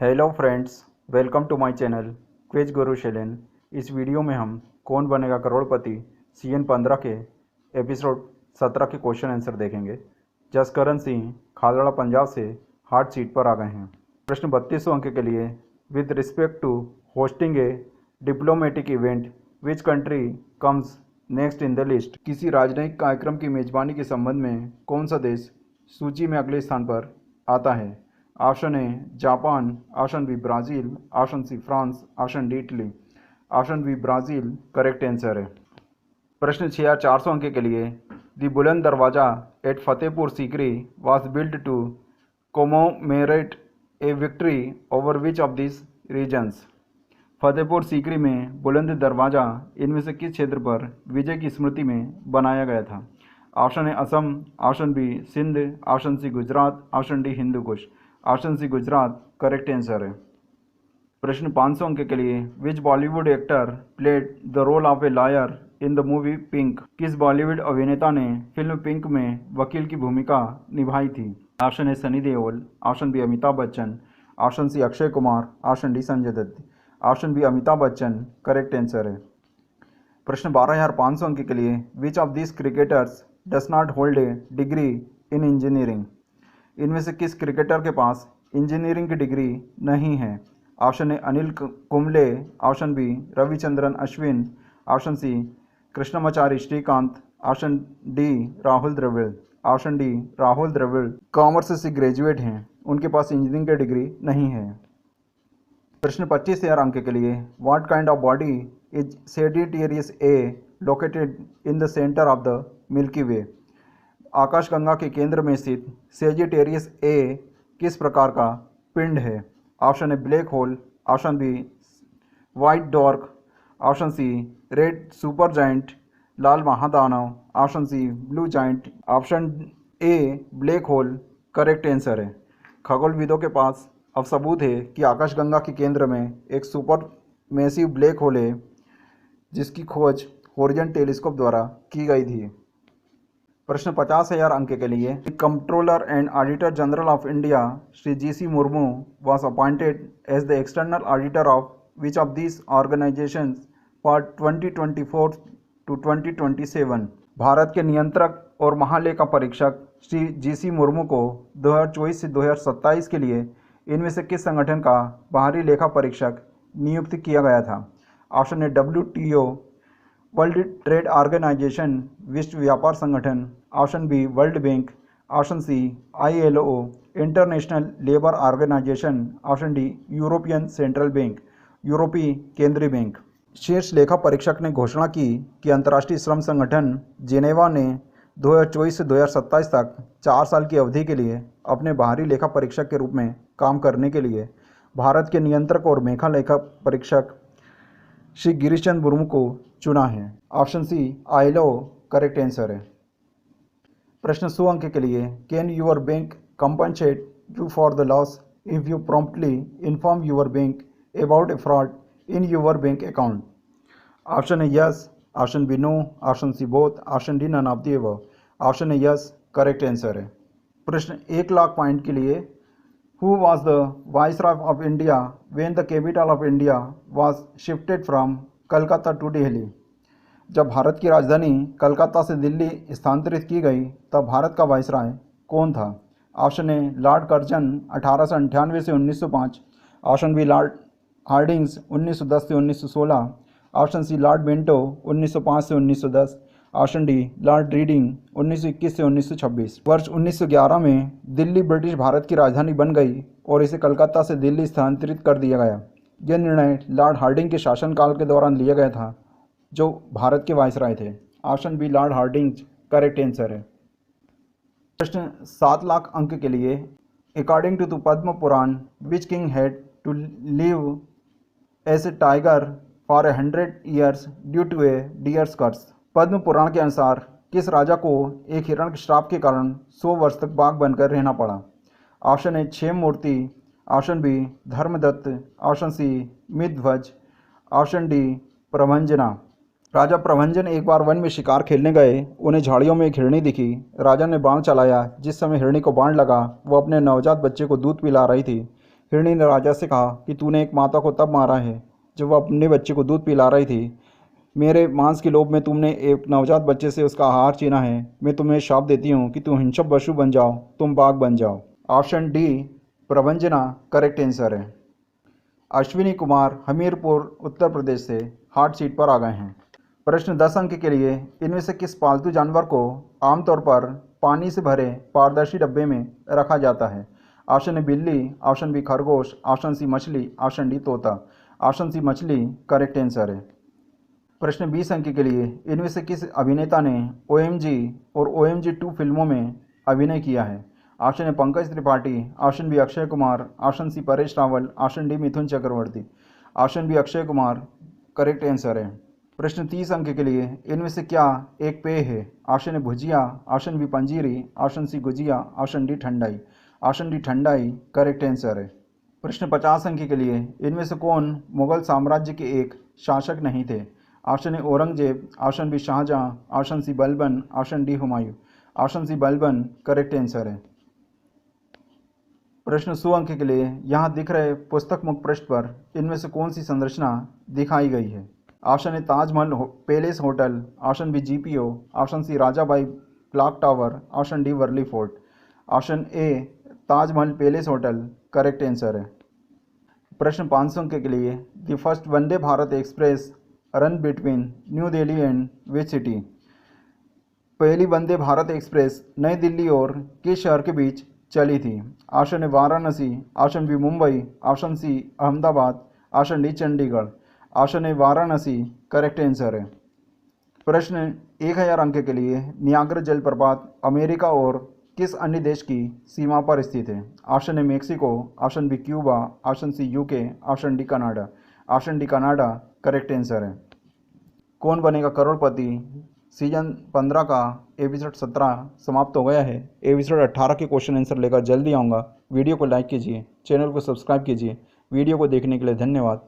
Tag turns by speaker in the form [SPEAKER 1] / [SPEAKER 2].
[SPEAKER 1] Hello friends, welcome to my channel quiz guru Shailen. इस video में हम कौन बनेगा करोड़पति सीजन 15 के एपिसोड 17 के क्वेश्चन आंसर देखेंगे। जसकरण सिंह खालड़ा पंजाब से हार्ड सीट पर आ गए हैं। प्रश्न 3200 अंक के लिए, with respect to hosting a diplomatic event which country comes next in the list. किसी राजनयिक कार्यक्रम की मेजबानी के संबंध में कौन सा देश सूची में अगले स्थान पर आता है? Option A Japan, option B Brazil, option C France, option D Italy. Option B Brazil correct answer है। प्रश्न 6400 अंक के लिए, the Buland Darwaza at Fatehpur Sikri was build to commemorate a victory over which of this regions. Fatehpur Sikri में बुलंद दरवाज़ा इनमें से किस क्षेत्र पर विजय की स्मृति में बनाया गया था? Option A Assam, option B Sindh, option C Gujarat, option D Hindu Kush. Option C Gujarat correct answer है। प्रश्न 500 अंक के लिए, which Bollywood actor played the role of a lawyer in the movie Pink. किस बॉलीवुड अभिनेता ने फिल्म पिंक में वकील की भूमिका निभाई थी? Option A Sunny Deol, option B Amitabh Bachchan, option C Akshay Kumar, option D Sanjay Dutt. Option B Amitabh Bachchan correct answer है। प्रश्न 12500 अंक के लिए, which of this cricketers does not hold a degree in engineering. इनमें से किस क्रिकेटर के पास इंजीनियरिंग की डिग्री नहीं है? Option A Anil Kumble, option B Ravichandran Ashwin, option C Krishnamachari Srikkanth, option D Rahul Dravid. Option D Rahul Dravid commerce से ग्रेजुएट हैं, उनके पास इंजीनियरिंग की डिग्री नहीं है। प्रश्न 25,000 अंक के लिए, what kind of body is Sagittarius A located in the centre of the Milky Way. आकाशगंगा के केंद्र में स्थित सेजिटेरियस ए किस प्रकार का पिंड है? Option A black hole, option B white dwarf, option C red super giant लाल महादानव, option C blue giant. Option A black hole correct answer है। खगोलविदों के पास अब सबूत है कि आकाशगंगा के केंद्र में एक सुपर मैसिव ब्लैक होल है, जिसकी खोज होरिजन टेलीस्कोप द्वारा की गई थी। प्रश्न 50,000 अंक के लिए, controller and auditor general of India Shri GC. Murmu was appointed as the external auditor of which of these organizations for 2024 to 2027। Bharat के नियंत्रक और महालेखा परीक्षक श्री जी.सी. मुर्मू को 2024 से 2027 के लिए इनमें से किस संगठन का बाहरी लेखा परीक्षक नियुक्त किया गया था? Option A WTO, world trade organisation विश्व व्यापार संगठन, option B world bank, option C ILO international labour organisation, option D European central bank यूरोपीय केंद्रीय बैंक। शीर्ष लेखा परीक्षक ने घोषणा की कि अंतर्राष्ट्रीय श्रम संगठन जेनेवा ने 2024 से 2027 तक 4 साल की अवधि के लिए अपने बाहरी लेखा परीक्षक के रूप में काम करने के लिए भारत के नियंत्रक और मेखा लेखा परीक्षक श्री गिरीश चंद्र मुर्मू को चुना है। Option C ILO correct answer है। प्रश्न 100 अंक के लिए, can your bank compensate you for the loss if you promptly inform your bank about a fraud in your bank account. Option A yes, option B no, option C both, option D none of the above. Option A yes correct answer है। प्रश्न 1 lakh point के लिए, who was the viceroy of India when the capital of India was shifted from Calcutta to Delhi. जब भारत की राजधानी कलकत्ता से दिल्ली स्थानांतरित की गई तब भारत का वाइसरॉय कौन था? ऑप्शन ए लॉर्ड कर्जन 1898 से 1905, ऑप्शन बी लॉर्ड हार्डिंग्स 1910 से 1916, ऑप्शन सी लॉर्ड बेंटो 1905 से 1910, ऑप्शन डी लॉर्ड रीडिंग 1921 से 1926। वर्ष 1911 में दिल्ली ब्रिटिश भारत की राजधानी बन गई और इसे कलकत्ता से दिल्ली स्थानांतरित कर दिया गया। यह निर्णय लॉर्ड हार्डिंग के शासनकाल के दौरान लिया गया था, जो भारत के वाइसरॉय थे। Option B lord Hardinge correct answer है। प्रश्न 7 लाख अंक के लिए, according to the Padma Purana which king had to live as a tiger for 100 years due to a deer's curse. Padma Purana के अनुसार किस राजा को एक हिरण के श्राप के कारण 100 वर्ष तक बाघ बनकर रहना पड़ा? Option A Kshemamurti, option B Dharmadatta, option C Mitadhwaj, option D Prabhanjana. राजा प्रभंजन एक बार वन में शिकार खेलने गए। उन्हें झाड़ियों में एक हिरणी दिखी। राजा ने बाण चलाया। जिस समय हिरणी को बाण लगा, वो अपने नवजात बच्चे को दूध पिला रही थी। हिरणी ने राजा से कहा कि तूने एक माता को तब मारा है जब वह अपने बच्चे को दूध पिला रही थी। मेरे मांस के लोभ में तुमने एक नवजात बच्चे से उसका आहार छीना है। मैं तुम्हें श्राप देती हूँ कि तुम हिंसक पशु बन जाओ, तुम बाघ बन जाओ। ऑप्शन डी प्रभंजना करेक्ट आंसर है। अश्विनी कुमार हमीरपुर उत्तर प्रदेश से हॉट सीट पर आ गए हैं। प्रश्न 10 अंक के लिए, इनमें से किस पालतू जानवर को आमतौर पर पानी से भरे पारदर्शी डब्बे में रखा जाता है? ऑप्शन ए बिल्ली, ऑप्शन बी खरगोश, ऑप्शन सी मछली, ऑप्शन डी तोता। ऑप्शन सी मछली करेक्ट आंसर है। प्रश्न 20 अंक के लिए, इनमें से किस अभिनेता ने OMG और OMG 2 फिल्मों में अभिनय किया है? Option A Pankaj Tripathi, option B Akshay Kumar, option C Paresh Rawal, option D Mithun Chakraborty. Option B Akshay Kumar correct answer है। प्रश्न 30 अंक के लिए, इनमें से क्या एक पेय है? Option A bhujia, option B panjiri, option C gujiya, option D thandai. Option D thandai correct answer है। प्रश्न 50 अंक के लिए, इनमें से कौन मुगल साम्राज्य के एक शासक नहीं थे? Option A Aurangzeb, option B Shahjahan, option C Balban, option D Humayun. Option C Balban correct answer है। प्रश्न 100 अंक के लिए, यहाँ दिख रहे पुस्तक मुख पृष्ठ पर इनमें से कौन सी संरचना दिखाई गई है? Option A Taj Mahal palace hotel, option B GPO, option C Rajabai clock tower, option D Worli fort. Option A Taj Mahal palace hotel correct answer है। प्रश्न 500 अंक के लिए, the first Vande Bharat express run between new Delhi and which city? पहली वंदे भारत एक्सप्रेस नई दिल्ली और किस शहर के बीच चली थी? Option A Varanasi, option B Mumbai, option C Ahmedabad, option D Chandigarh. Option A Varanasi correct answer है। प्रश्न 1000 अंक के लिए, नियाग्रा जलप्रपात अमेरिका और किस अन्य देश की सीमा पर स्थित है? Option A Mexico, option B Cuba, option C UK, option D Canada. Option D Canada correct answer है। कौन बनेगा करोड़पति सीजन 15 का एपिसोड 17 समाप्त हो गया है। एपिसोड 18 के क्वेश्चन आंसर लेकर जल्दी आऊँगा। वीडियो को लाइक कीजिए, चैनल को सब्सक्राइब कीजिए। वीडियो को देखने के लिए धन्यवाद।